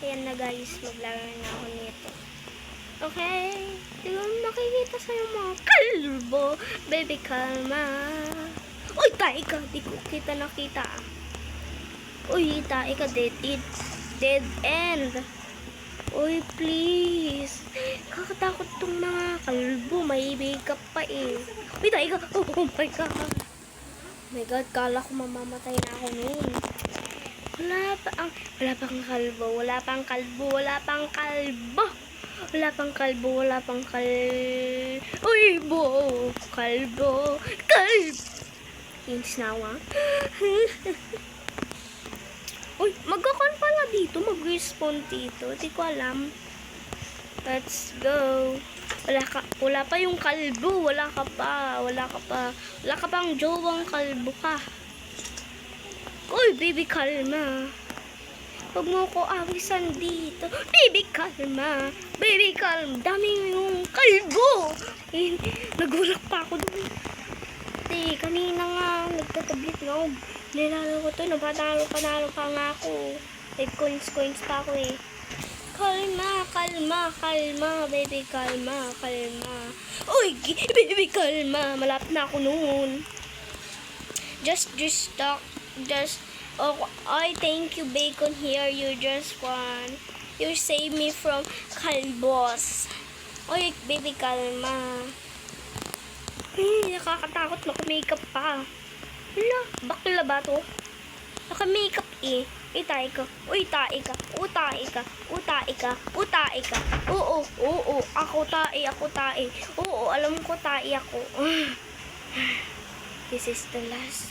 Ayan na guys, maglalaro na ako nito. Okay? Di ba makikita sa'yo mga kalbo? Baby, kalma. Uy, tae ka. Di ko kita nakita. Uy, tae ka. Dead end. Uy, please. Kakatakot tong mga kalbo. May makeup pa eh. Uy, tae ka. Oh my God. Oh my God, kala ko mamamatay na ako noon. Wala pang kalbo. Uy, kalbo. Yung snawa. Uy, magkakon pala dito. Mag-respawn dito. Di ko alam. Let's go. Wala pa yung kalbo. Wala ka pa ang jowang kalbo ka. Uy, baby, kalma. Huwag mo ko awisan dito. Baby, kalma. Daming yung kalbo. Eh, nagulak pa ako doon. Kanina nga, nagtatablit nga ako. Nilalo ko to, panalo pa nga ako. May coins pa ako eh. Kalma. Baby, kalma. Uy, baby, kalma. Malapit na ako noon. I thank you, Bacon here. You just won. You saved me from kalbos. Oy, baby, kalma. Nakakatakot. Naka-makeup pa. Wala, bakla ba to? Naka-makeup eh. Tae ka. Uy, tae ka. Oo. Ako tae. Oo, alam ko tae ako. This is the last.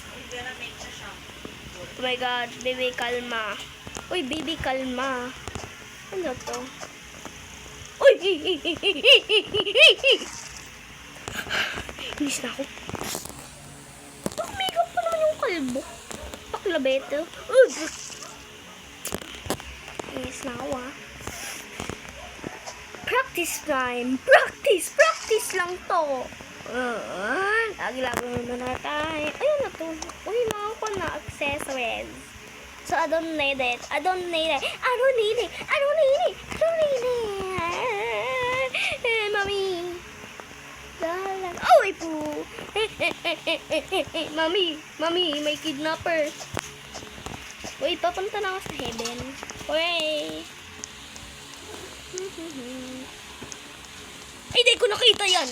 Oh my God, baby, kalma. Uy, baby, kalma. Ano to? Uy! Inis na ako. Makeup pa naman yung kalbo. Bakla beto. Inis na ako ah. Practice time. Practice lang to. Lagi-lagi na tayo. Ayun na to. Uy, makakuha na accessories. So, I don't need it. Mami. Uy po. Mami, may kidnapper. Uy, papunta na ako sa heaven. Uy. Ay, di ko nakita yan.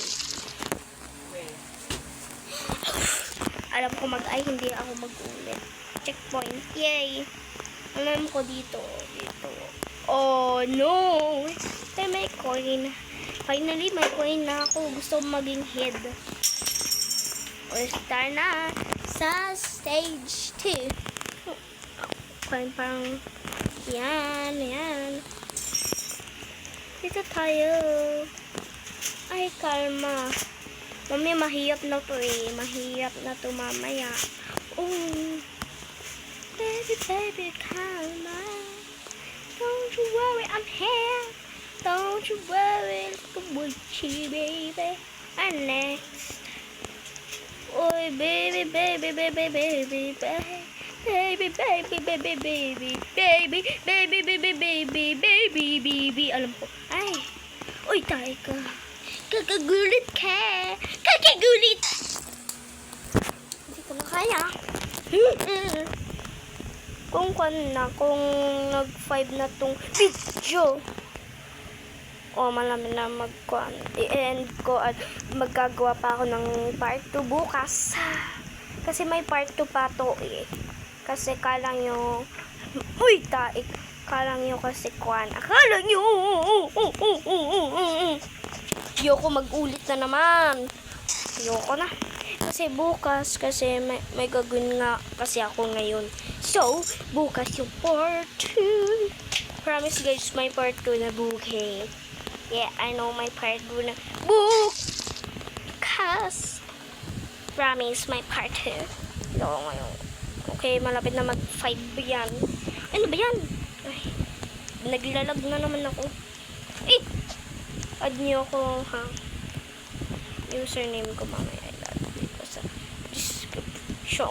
Alam ko hindi ako mag-ulit. Checkpoint. Yay! Alam ko dito. Oh, no! Ay, may coin. Finally, may coin na ako. Gusto maging head. O, start na sa stage 2. Coin parang yan. Dito tayo. Ay, kalma. Mami, mahirap na to eh. Mahirap na to mamaya. Oh. Baby, kalma. Don't you worry, I'm here. Don't you worry, look at you, baby. And next. Oy, baby. Baby. Alam ko. Ay. Uy, tayo ka. Kakagulit ka. Hindi ko na kaya. Kung nag-5 na tong video. Malami na i-end ko at magagawa pa ako ng part 2 bukas. Kasi may part 2 pa to eh. Kasi kala nyo, kasi akala nyo, ayoko mag-ulit na naman. Ayoko na. Kasi bukas, may gagawin nga kasi ako ngayon. So, bukas yung part 2. Promise guys, may part 2 na bukas. Yeah, I know my part 2 na bukas. Promise, my part 2. Ayoko ngayon. Okay, malapit na mag-5 yan. Ano ba yan? Ay, naglalag na naman ako. Add nyo ako, ha? Username ko mamaya. Ilalagay ko sa description.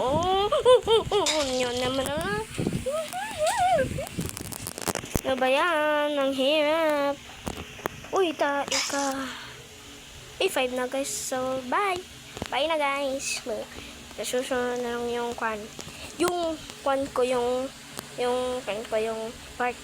Yun naman, Ano ba yan? Ang hirap. Uy, ika. 5 na guys. So, bye. Bye na guys. Nasusunod na lang yung kwan. Yung kwan ko, yung part